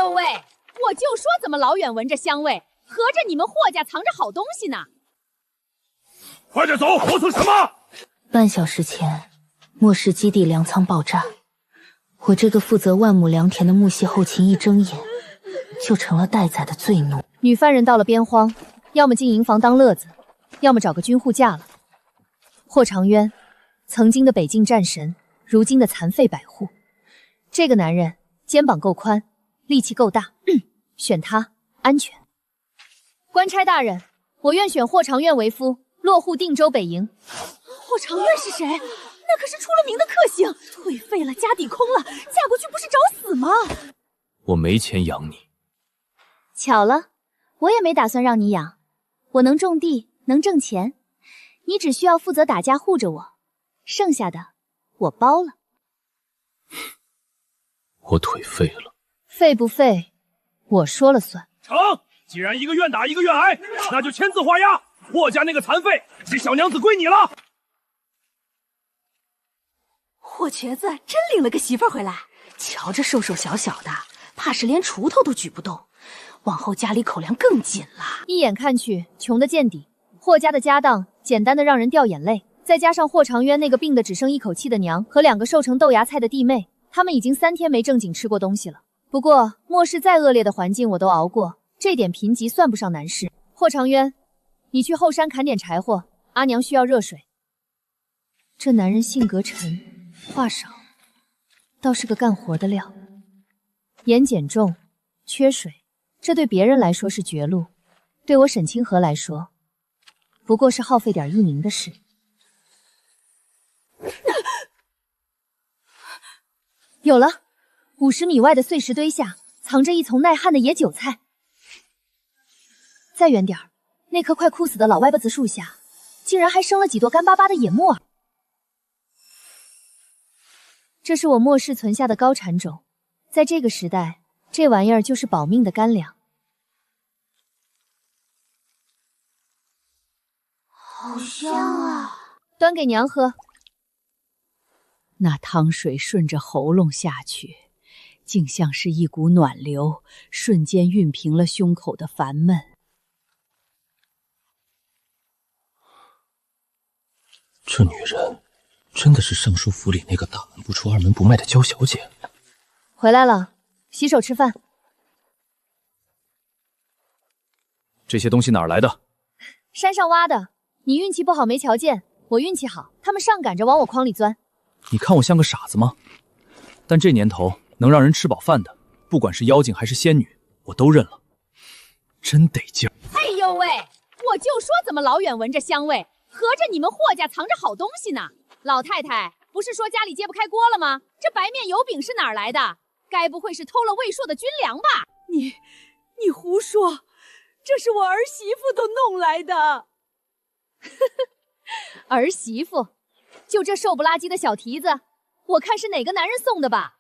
呦喂！我就说怎么老远闻着香味，合着你们霍家藏着好东西呢！快点走，磨蹭什么？半小时前，末世基地粮仓爆炸，我这个负责万亩良田的木系后勤一睁眼，就成了待宰的罪奴。女犯人到了边荒，要么进营房当乐子，要么找个军户嫁了。霍长渊，曾经的北境战神，如今的残废百户。这个男人肩膀够宽，力气够大，选他安全。官差大人，我愿选霍长渊为夫，落户定州北营。霍长渊是谁？那可是出了名的克星，腿废了，家底空了，嫁过去不是找死吗？我没钱养你。巧了，我也没打算让你养。我能种地，能挣钱，你只需要负责打架护着我，剩下的我包了。我腿废了，废不废，我说了算。成，既然一个愿打一个愿挨，那就签字画押，霍家那个残废，这小娘子归你了。霍瘸子真领了个媳妇儿回来，瞧着瘦瘦小小的，怕是连锄头都举不动，往后家里口粮更紧了。一眼看去，穷得见底。霍家的家当简单的让人掉眼泪，再加上霍长渊那个病得只剩一口气的娘和2个瘦成豆芽菜的弟妹，他们已经3天没正经吃过东西了。不过末世再恶劣的环境我都熬过，这点贫瘠算不上难事。霍长渊，你去后山砍点柴火，阿娘需要热水。这男人性格沉，话少，倒是个干活的料。盐碱重，缺水，这对别人来说是绝路，对我沈清河来说，不过是耗费点艺名的事。有了，50米外的碎石堆下藏着一丛耐旱的野韭菜。再远点儿，那棵快枯死的老歪脖子树下，竟然还生了几朵干巴巴的野木耳。这是我末世存下的高产种，在这个时代，这玩意儿就是保命的干粮。好香啊！端给娘喝。那汤水顺着喉咙下去，竟像是一股暖流，瞬间熨平了胸口的烦闷。这女人真的是尚书府里那个大门不出二门不迈的娇小姐。回来了，洗手吃饭。这些东西哪儿来的？山上挖的。你运气不好没瞧见，我运气好，他们上赶着往我筐里钻。你看我像个傻子吗？但这年头能让人吃饱饭的，不管是妖精还是仙女，我都认了，真得劲儿。哎呦喂！我就说怎么老远闻着香味，合着你们霍家藏着好东西呢？老太太不是说家里揭不开锅了吗？这白面油饼是哪儿来的？该不会是偷了魏硕的军粮吧？你胡说，这是我儿媳妇都弄来的。儿媳妇，就这瘦不拉几的小蹄子，我看是哪个男人送的吧？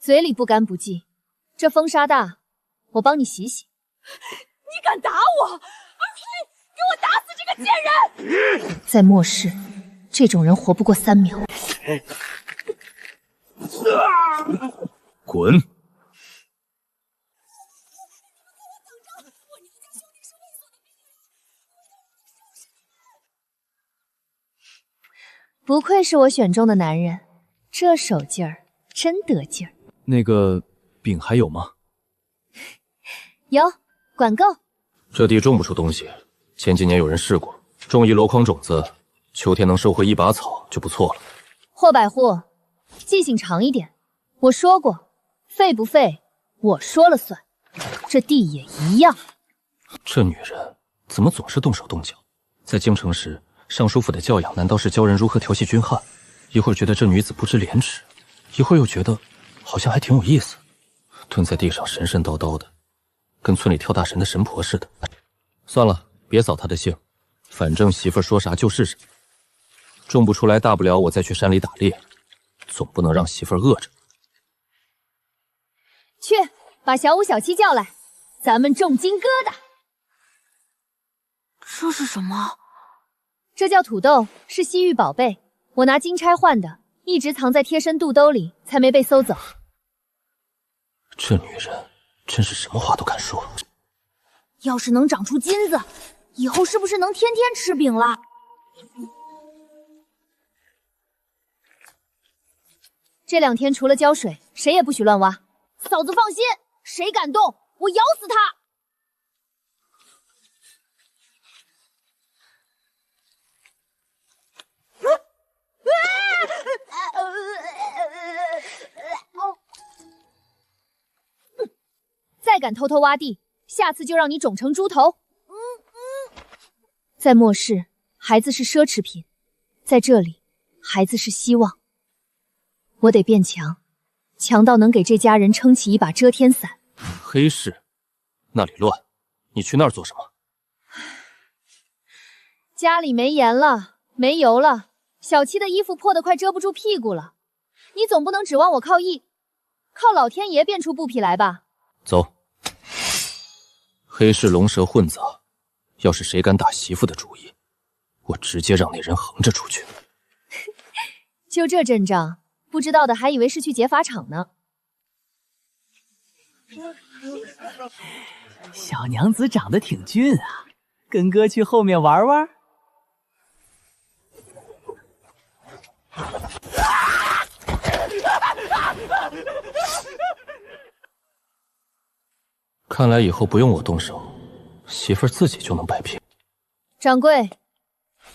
嘴里不干不净，这风沙大，我帮你洗洗。你敢打我！儿媳，给我打死这个贱人！在末世，这种人活不过3秒。滚！不愧是我选中的男人，这手劲儿真得劲儿。那个饼还有吗？有，管够。这地种不出东西，前几年有人试过，种一箩筐种子，秋天能收回1把草就不错了。霍百户，记性长一点。我说过，废不废，我说了算。这地也一样。这女人怎么总是动手动脚？在京城时，尚书府的教养难道是教人如何调戏军汉？一会儿觉得这女子不知廉耻，一会儿又觉得好像还挺有意思，蹲在地上神神叨叨的，跟村里跳大神的神婆似的。算了，别扫她的兴，反正媳妇儿说啥就是啥。种不出来，大不了我再去山里打猎，总不能让媳妇儿饿着。去，把小五小七叫来，咱们种金疙瘩。这是什么？这叫土豆，是西域宝贝。我拿金钗换的，一直藏在贴身肚兜里，才没被搜走。这女人真是什么话都敢说。要是能长出金子，以后是不是能天天吃饼了？这2天除了浇水，谁也不许乱挖。嫂子放心，谁敢动，我咬死他！再敢偷偷挖地，下次就让你肿成猪头！在末世，孩子是奢侈品；在这里，孩子是希望。我得变强，强到能给这家人撑起一把遮天伞。黑市，那里乱，你去那儿做什么？家里没盐了，没油了，小七的衣服破得快遮不住屁股了。你总不能指望我靠老天爷变出布匹来吧？走。黑市龙蛇混杂，要是谁敢打媳妇的主意，我直接让那人横着出去。就这阵仗，不知道的还以为是去劫法场呢。小娘子长得挺俊啊，跟哥去后面玩玩。看来以后不用我动手，媳妇儿自己就能摆平。掌柜，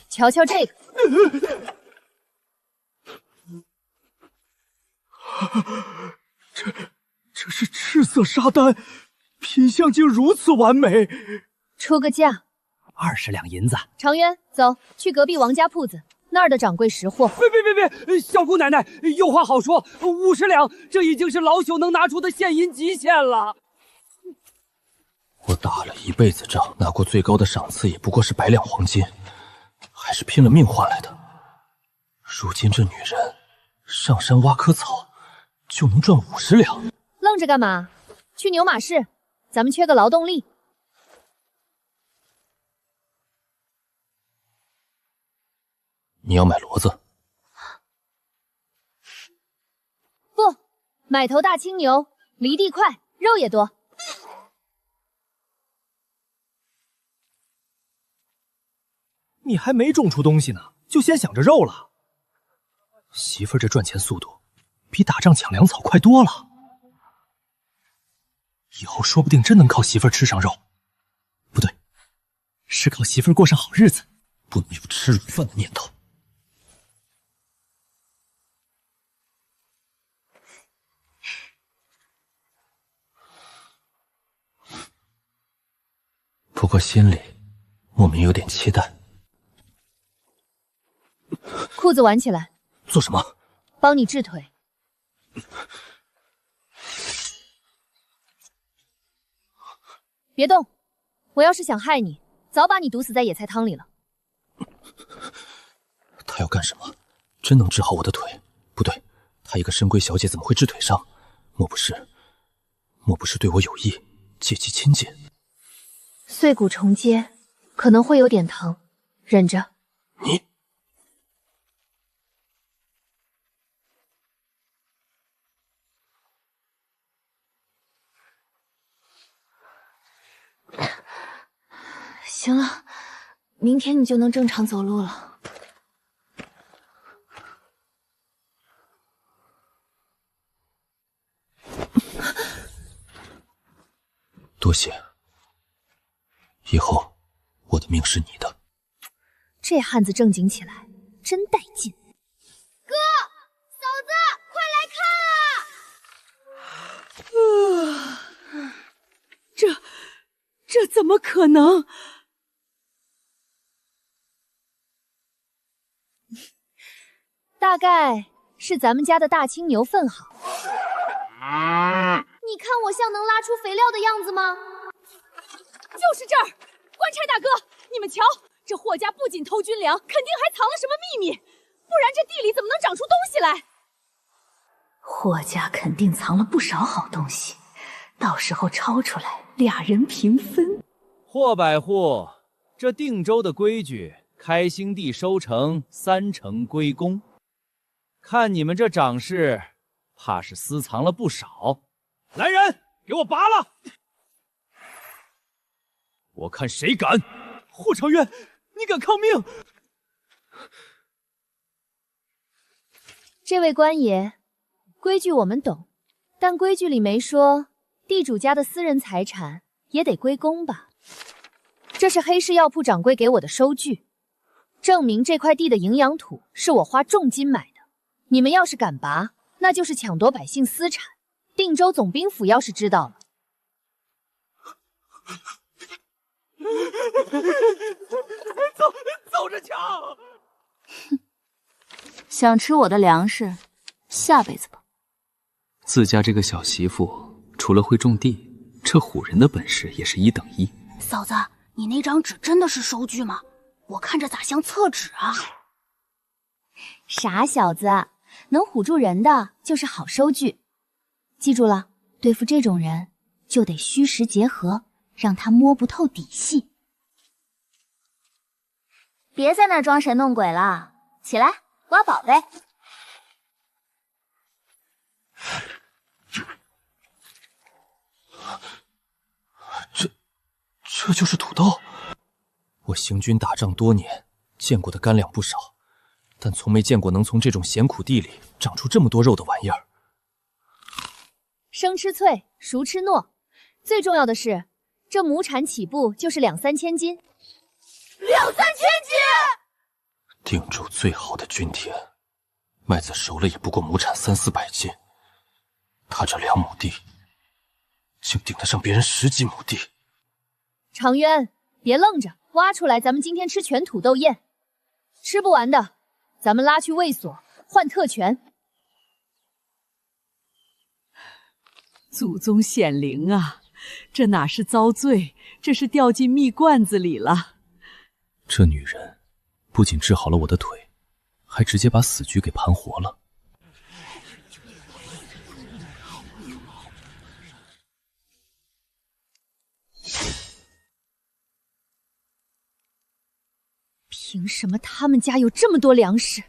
瞧瞧这个。这是赤色沙丹，品相竟如此完美。出个价，20两银子。长渊，走去隔壁王家铺子，那儿的掌柜识货。别！小姑奶奶有话好说，50两，这已经是老朽能拿出的现银极限了。我打了一辈子仗，拿过最高的赏赐也不过是100两黄金，还是拼了命换来的。如今这女人上山挖棵草，就能赚50两。愣着干嘛？去牛马市，咱们缺个劳动力。你要买骡子？不，买头大青牛，犁地快，肉也多。你还没种出东西呢，就先想着肉了。媳妇儿这赚钱速度，比打仗抢粮草快多了。以后说不定真能靠媳妇儿吃上肉。不对，是靠媳妇儿过上好日子，不能有吃软饭的念头。不过心里莫名有点期待。裤子挽起来。做什么？帮你治腿。别动！我要是想害你，早把你毒死在野菜汤里了。他要干什么？真能治好我的腿？不对，她一个深闺小姐怎么会治腿伤？莫不是对我有意，借机亲近？碎骨重接，可能会有点疼，忍着。你行了，明天你就能正常走路了。多谢，以后我的命是你的。这汉子正经起来，真带劲。哥，嫂子，快来看啊！这怎么可能？大概是咱们家的大青牛粪好。你看我像能拉出肥料的样子吗？就是这儿，官差大哥，你们瞧，这霍家不仅偷军粮，肯定还藏了什么秘密，不然这地里怎么能长出东西来？霍家肯定藏了不少好东西，到时候抄出来，俩人平分。霍百户，这定州的规矩，开兴地收成3成归公。看你们这长势，怕是私藏了不少。来人，给我拔了！我看谁敢！霍长渊，你敢抗命？这位官爷，规矩我们懂，但规矩里没说地主家的私人财产也得归公吧？这是黑市药铺掌柜给我的收据，证明这块地的营养土是我花重金买的。你们要是敢拔，那就是抢夺百姓私产。定州总兵府要是知道了，走着抢！想吃我的粮食，下辈子吧。自家这个小媳妇，除了会种地，这唬人的本事也是一等一。嫂子，你那张纸真的是收据吗？我看着咋像厕纸啊？傻小子，能唬住人的就是好收据。记住了，对付这种人就得虚实结合，让他摸不透底细。别在那儿装神弄鬼了，起来挖宝贝。这就是土豆。我行军打仗多年，见过的干粮不少，但从没见过能从这种咸苦地里长出这么多肉的玩意儿。生吃脆，熟吃糯，最重要的是，这亩产起步就是2-3千斤。2-3千斤！定州最好的均田，麦子熟了也不过亩产300-400斤，他这2亩地，竟顶得上别人10几亩地。常渊，别愣着，挖出来，咱们今天吃全土豆宴。吃不完的，咱们拉去卫所换特权。祖宗显灵啊！这哪是遭罪，这是掉进蜜罐子里了。这女人不仅治好了我的腿，还直接把死局给盘活了。凭什么他们家有这么多粮食？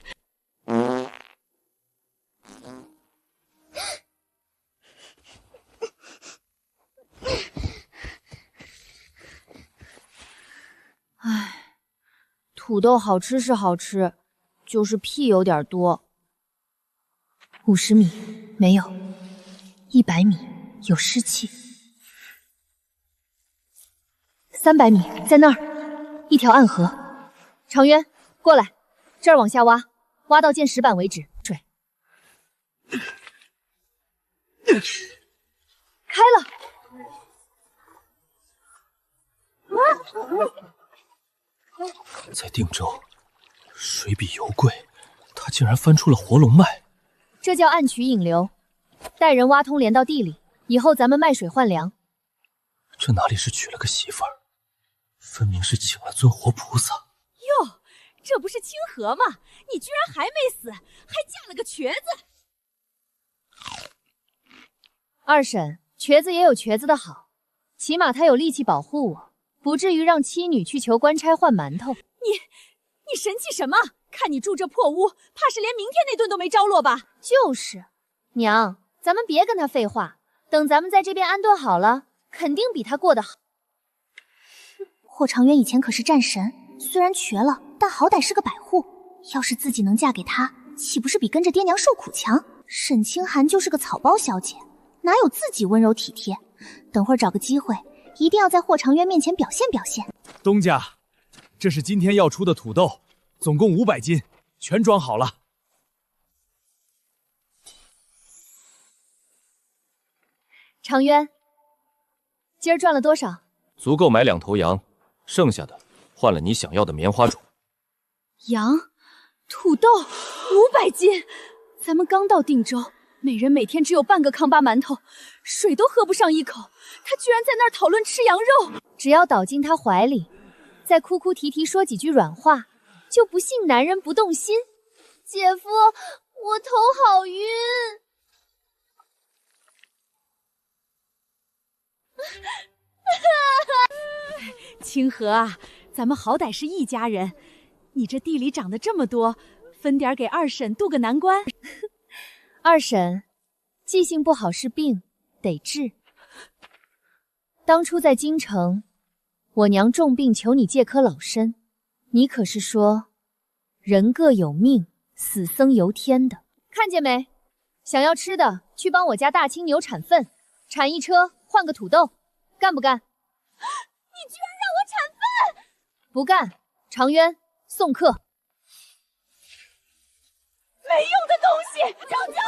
唉，土豆好吃是好吃，就是屁有点多。50米没有，100米有湿气，300米在那儿，一条暗河。常渊，过来，这儿往下挖，挖到见石板为止。水开了。在定州，水比油贵，他竟然翻出了活龙脉。这叫暗渠引流，带人挖通连到地里，以后咱们卖水换粮。这哪里是娶了个媳妇儿，分明是请了尊活菩萨。哟，这不是清河吗？你居然还没死，还嫁了个瘸子。二婶，瘸子也有瘸子的好，起码他有力气保护我，不至于让妻女去求官差换馒头。你神气什么？看你住这破屋，怕是连明天那顿都没着落吧？就是，娘，咱们别跟他废话，等咱们在这边安顿好了，肯定比他过得好。霍长渊以前可是战神，虽然瘸了，但好歹是个百户。要是自己能嫁给他，岂不是比跟着爹娘受苦强？沈清寒就是个草包小姐，哪有自己温柔体贴？等会儿找个机会，一定要在霍长渊面前表现表现。东家，这是今天要出的土豆，总共500斤，全装好了。长渊，今儿赚了多少？足够买2头羊，剩下的换了你想要的棉花种。羊、土豆500斤，咱们刚到定州，每人每天只有半个康巴馒头，水都喝不上一口，他居然在那儿讨论吃羊肉。只要倒进他怀里，再哭哭啼啼说几句软话，就不信男人不动心。姐夫，我头好晕。清河啊，咱们好歹是一家人，你这地里长得这么多，分点给二婶渡个难关。二婶，记性不好是病，得治。当初在京城，我娘重病求你借颗老参，你可是说人各有命，死僧由天的。看见没？想要吃的，去帮我家大清牛产粪，产一车换个土豆，干不干？你居然让我产粪！不干，长渊送客。没用的东西！娇娇，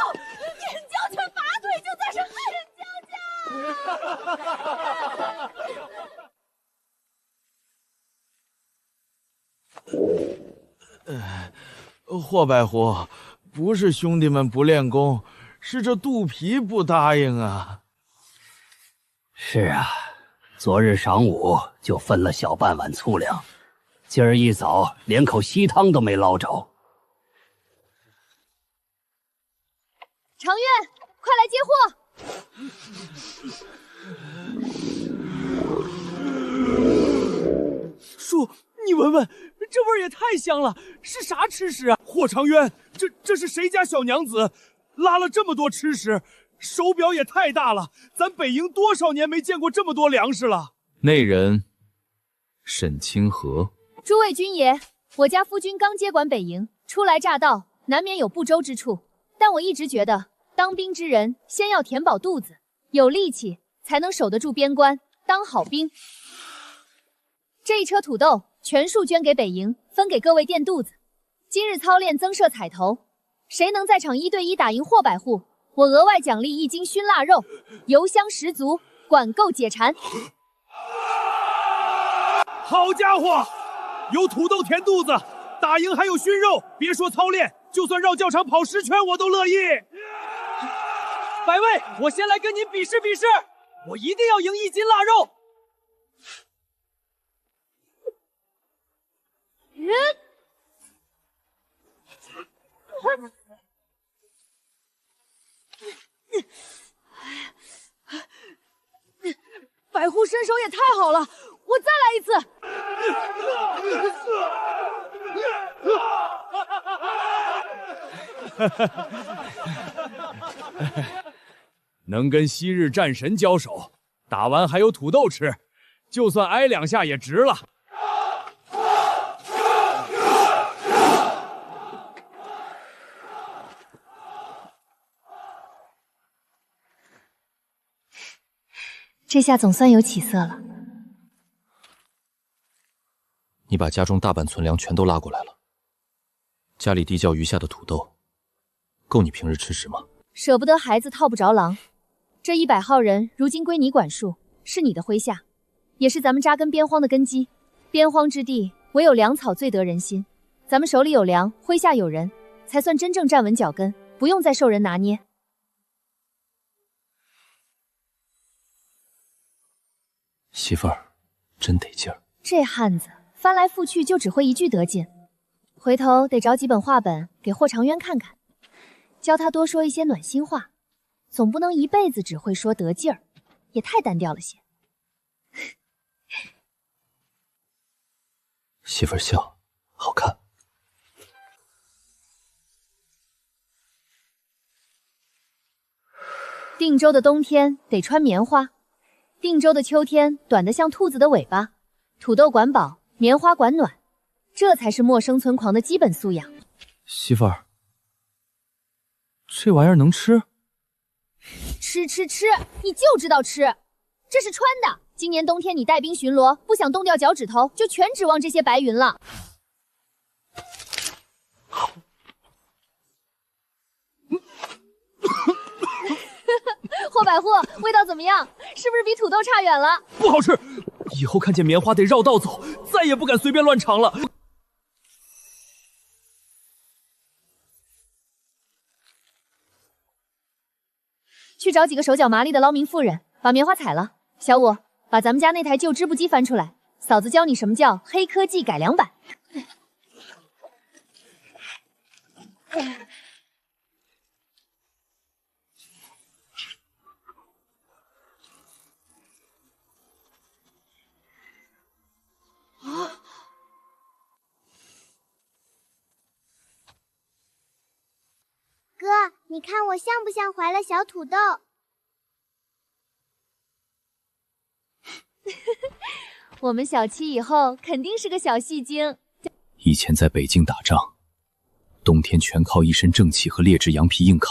眼娇拳拔腿就算是害人娇家。霍百虎，不是兄弟们不练功，是这肚皮不答应啊。是啊，昨日晌午就分了小半碗粗粮，今儿一早连口稀汤都没捞着。长渊，快来接货！叔，你闻闻，这味儿也太香了，是啥吃食啊？霍长渊，这是谁家小娘子拉了这么多吃食？手表也太大了，咱北营多少年没见过这么多粮食了。内人沈清河。诸位军爷，我家夫君刚接管北营，初来乍到，难免有不周之处，但我一直觉得当兵之人先要填饱肚子，有力气才能守得住边关，当好兵。这一车土豆全数捐给北营，分给各位垫肚子。今日操练增设彩头，谁能在场1对1打赢霍百户，我额外奖励1斤熏腊肉，油香十足，管够解馋。好家伙，有土豆填肚子，打赢还有熏肉，别说操练，就算绕教场跑10圈我都乐意。百位，我先来跟您比试比试，我一定要赢1斤腊肉。百户身手也太好了，我再来一次。能跟昔日战神交手，打完还有土豆吃，就算挨2下也值了。这下总算有起色了。你把家中大半存粮全都拉过来了，家里地窖余下的土豆，够你平日吃食吗？舍不得孩子套不着狼，这100号人如今归你管束，是你的麾下，也是咱们扎根边荒的根基。边荒之地，唯有粮草最得人心。咱们手里有粮，麾下有人，才算真正站稳脚跟，不用再受人拿捏。媳妇儿，真得劲儿。这汉子翻来覆去就只会一句得劲，回头得找几本话本给霍长渊看看，教他多说一些暖心话，总不能一辈子只会说得劲儿，也太单调了些。媳妇儿笑，好看。定州的冬天得穿棉花，定州的秋天短得像兔子的尾巴。土豆管饱，棉花管暖，这才是末生存狂的基本素养。媳妇儿，这玩意儿能吃？吃，你就知道吃，这是穿的。今年冬天你带兵巡逻，不想冻掉脚趾头，就全指望这些白云了。霍百户，味道怎么样？是不是比土豆差远了？不好吃，以后看见棉花得绕道走，再也不敢随便乱尝了。去找几个手脚麻利的捞民妇人，把棉花采了。小五，把咱们家那台旧织布机翻出来，嫂子教你什么叫黑科技改良版。哥，你看我像不像怀了小土豆？我们小七以后肯定是个小戏精。以前在北京打仗，冬天全靠一身正气和劣质羊皮硬扛，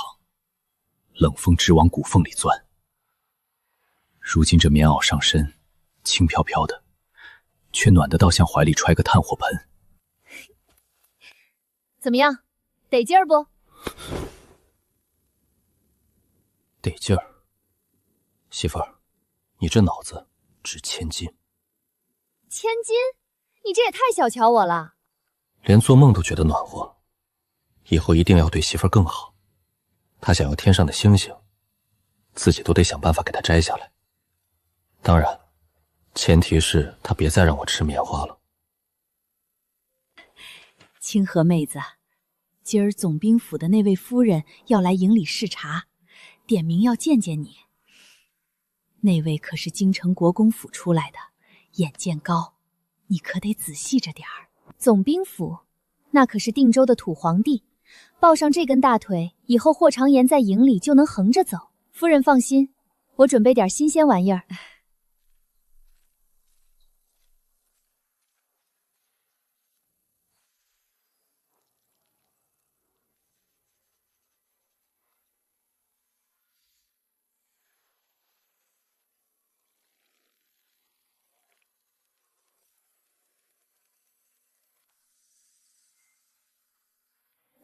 冷风直往骨缝里钻。如今这棉袄上身，轻飘飘的，却暖得到像怀里揣个炭火盆。怎么样，得劲儿不？得劲儿。媳妇儿，你这脑子值1000斤。1000斤？你这也太小瞧我了。连做梦都觉得暖和。以后一定要对媳妇儿更好。她想要天上的星星，自己都得想办法给她摘下来。当然，前提是她别再让我吃棉花了。清河妹子，今儿总兵府的那位夫人要来营里视察，点名要见见你。那位可是京城国公府出来的，眼见高，你可得仔细着点儿。总兵府，那可是定州的土皇帝，抱上这根大腿，以后霍长言在营里就能横着走。夫人放心，我准备点新鲜玩意儿。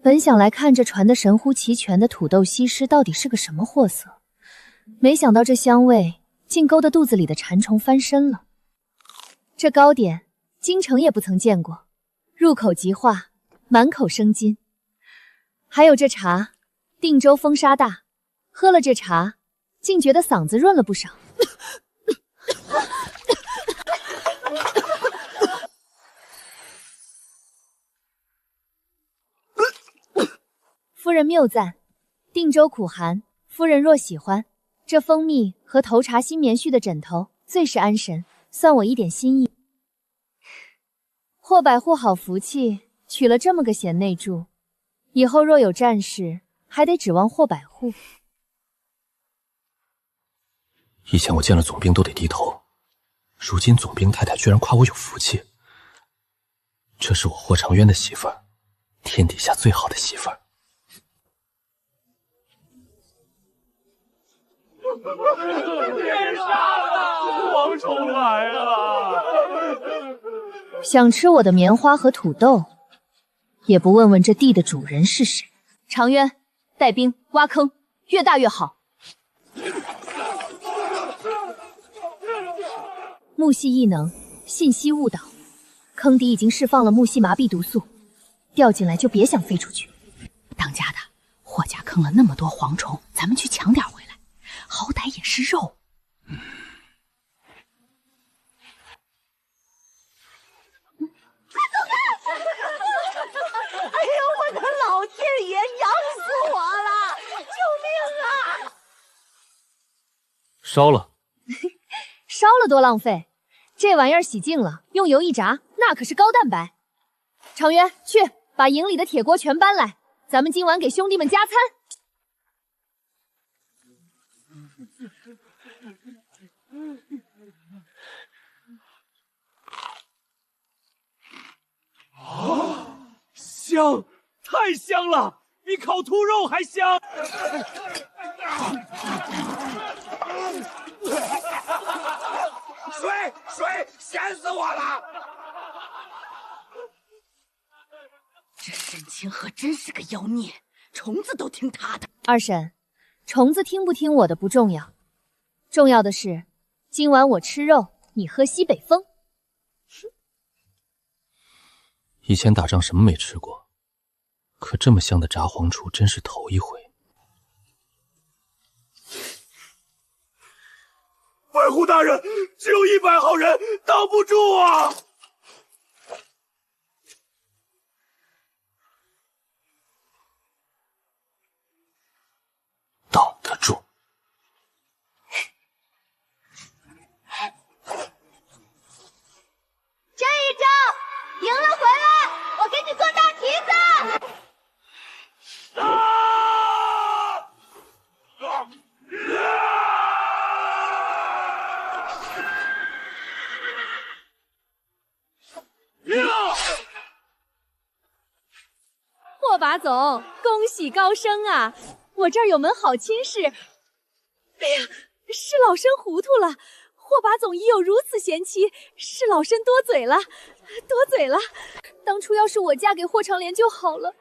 本想来看这传得神乎其全的土豆西施到底是个什么货色，没想到这香味竟勾得肚子里的馋虫翻身了。这糕点京城也不曾见过，入口即化，满口生津。还有这茶，定州风沙大，喝了这茶，竟觉得嗓子润了不少。夫人谬赞，定州苦寒，夫人若喜欢，这蜂蜜和头茶新棉絮的枕头最是安神，算我一点心意。霍百户好福气，娶了这么个贤内助，以后若有战事，还得指望霍百户。以前我见了总兵都得低头，如今总兵太太居然夸我有福气。这是我霍长渊的媳妇儿，天底下最好的媳妇儿。天杀了！蝗虫来了！想吃我的棉花和土豆，也不问问这地的主人是谁。长渊，带兵挖坑，越大越好。木系异能，信息误导，坑底已经释放了木系麻痹毒素，掉进来就别想飞出去。当家的，霍家坑了那么多蝗虫，咱们去抢点回来，好歹也是肉。哎呦，我的老天爷，痒死我了！救命啊！烧了。烧了多浪费，这玩意儿洗净了，用油一炸，那可是高蛋白。长渊，去把营里的铁锅全搬来，咱们今晚给兄弟们加餐。香，太香了，比烤兔肉还香。水，咸死我了！这沈清河真是个妖孽，虫子都听他的。二婶，虫子听不听我的不重要，重要的是今晚我吃肉，你喝西北风。以前打仗什么没吃过，可这么香的炸黄厨真是头一回。百户大人，只有100号人，挡不住啊！挡得住。这一招赢了回来，我给你做大蹄子！啊！把总，恭喜高升啊！我这儿有门好亲事。哎呀，是老身糊涂了，霍把总已有如此贤妻，是老身多嘴了，多嘴了。当初要是我嫁给霍长莲就好了。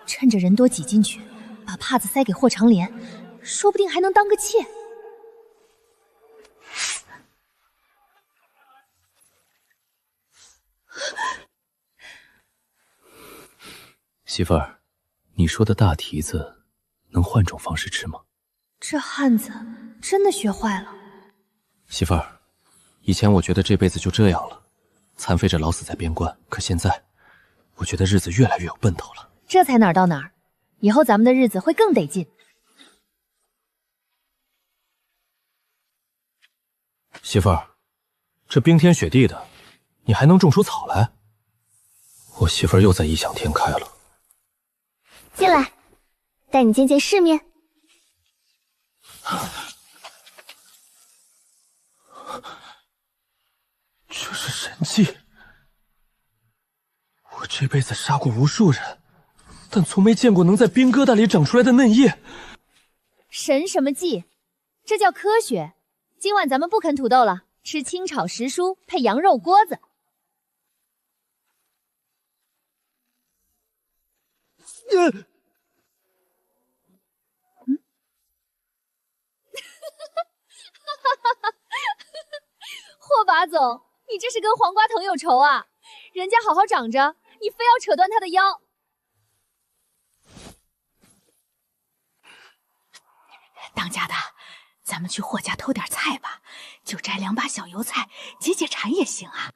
趁着人多挤进去，把帕子塞给霍长莲，说不定还能当个妾。媳妇儿，你说的大蹄子能换种方式吃吗？这汉子真的学坏了。媳妇儿，以前我觉得这辈子就这样了，残废着老死在边关。可现在，我觉得日子越来越有奔头了。这才哪儿到哪儿，以后咱们的日子会更得劲。媳妇儿，这冰天雪地的，你还能种出草来？我媳妇儿又在异想天开了。进来，带你见见世面。这是神迹！我这辈子杀过无数人，但从没见过能在冰疙瘩里长出来的嫩叶。神什么技？这叫科学。今晚咱们不啃土豆了，吃清炒时蔬配羊肉锅子。霍把总，你这是跟黄瓜藤有仇啊？人家好好长着，你非要扯断他的腰。当家的，咱们去霍家偷点菜吧，就摘2把小油菜解解馋也行啊。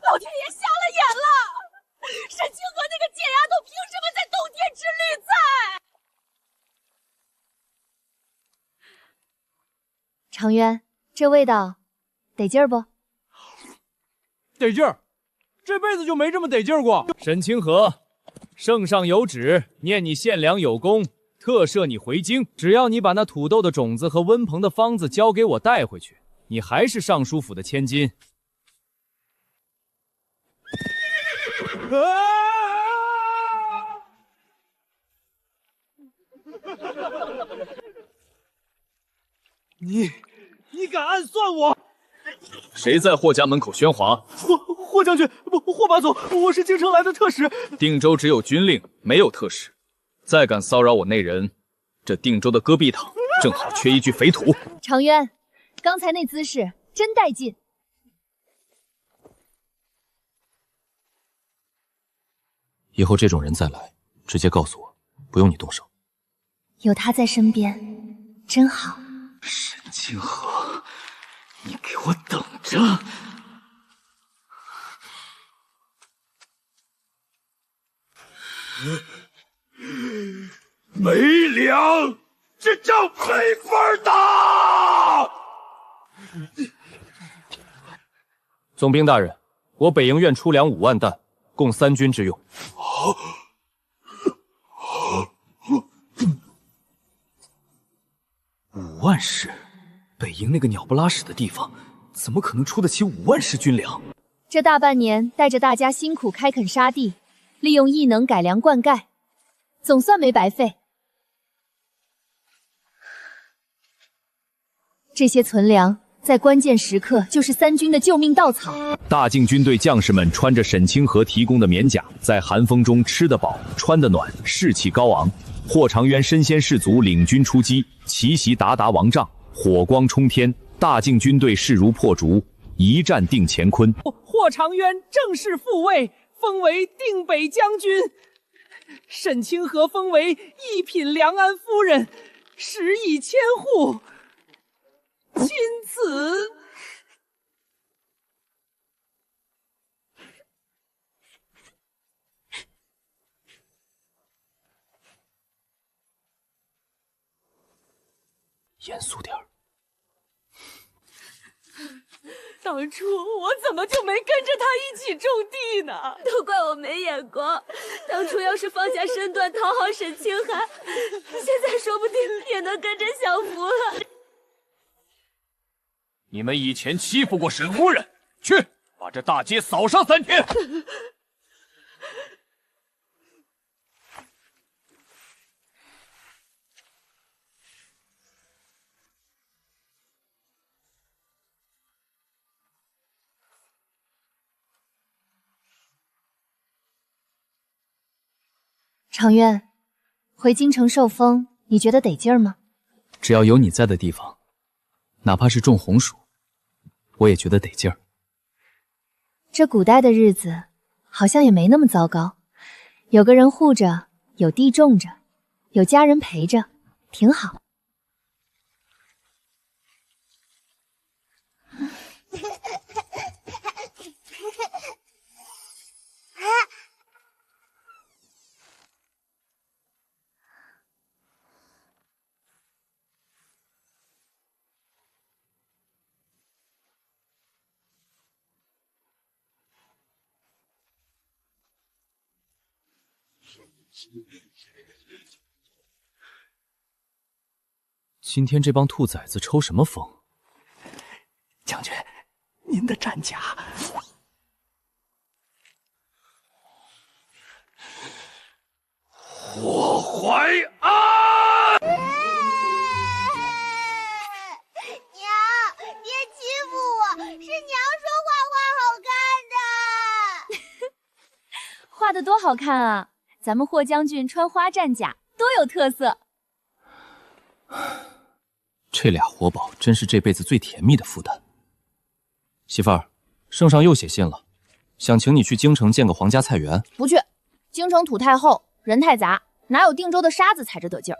老天爷瞎了眼了！沈清河那个贱丫头凭什么在冬天吃绿菜？长渊，这味道得劲儿不？得劲儿，这辈子就没这么得劲儿过。沈清河，圣上有旨，念你献粮有功，特赦你回京。只要你把那土豆的种子和温鹏的方子交给我带回去，你还是尚书府的千金。你敢暗算我？谁在霍家门口喧哗？霍将军，不，霍把总，我是京城来的特使。定州只有军令，没有特使。再敢骚扰我内人，这定州的戈壁塘正好缺一具肥土。长渊，刚才那姿势真带劲。以后这种人再来，直接告诉我，不用你动手。有他在身边，真好。沈清河，你给我等着！没粮，这叫没法打！总兵大人，我北营院出粮5万担，供3军之用。5万石，北营那个鸟不拉屎的地方，怎么可能出得起5万石军粮？这大半年带着大家辛苦开垦沙地，利用异能改良灌溉，总算没白费。这些存粮在关键时刻就是3军的救命稻草。大靖军队将士们穿着沈清河提供的棉甲，在寒风中吃得饱、穿得暖，士气高昂。霍长渊身先士卒，领军出击，奇袭鞑靼王帐，火光冲天。大靖军队势如破竹，一战定乾坤。霍长渊正式复位，封为定北将军。沈清河封为一品良安夫人，食邑千户。钦此。严肃点儿。当初我怎么就没跟着他一起种地呢？都怪我没眼光。当初要是放下身段讨好沈清寒，现在说不定也能跟着享福了。你们以前欺负过沈夫人，去把这大街扫上3天。常渊，回京城受封，你觉得得劲儿吗？只要有你在的地方，哪怕是种红薯，我也觉得得劲儿。这古代的日子好像也没那么糟糕，有个人护着，有地种着，有家人陪着，挺好。今天这帮兔崽子抽什么风？将军，您的战甲。我怀安。娘，别欺负我，是娘说画好看的。画的多好看啊！咱们霍将军穿花战甲，多有特色。这俩活宝真是这辈子最甜蜜的负担。媳妇儿，圣上又写信了，想请你去京城建个皇家菜园。不去，京城土太厚，人太杂，哪有定州的沙子踩着得劲儿？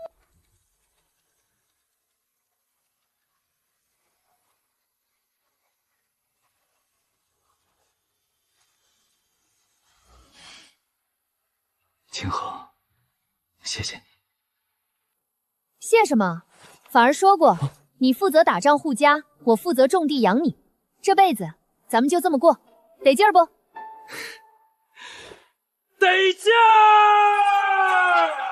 清河，谢谢你。谢什么？反而说过，你负责打仗护家，我负责种地养你。这辈子咱们就这么过，得劲儿不？得劲儿！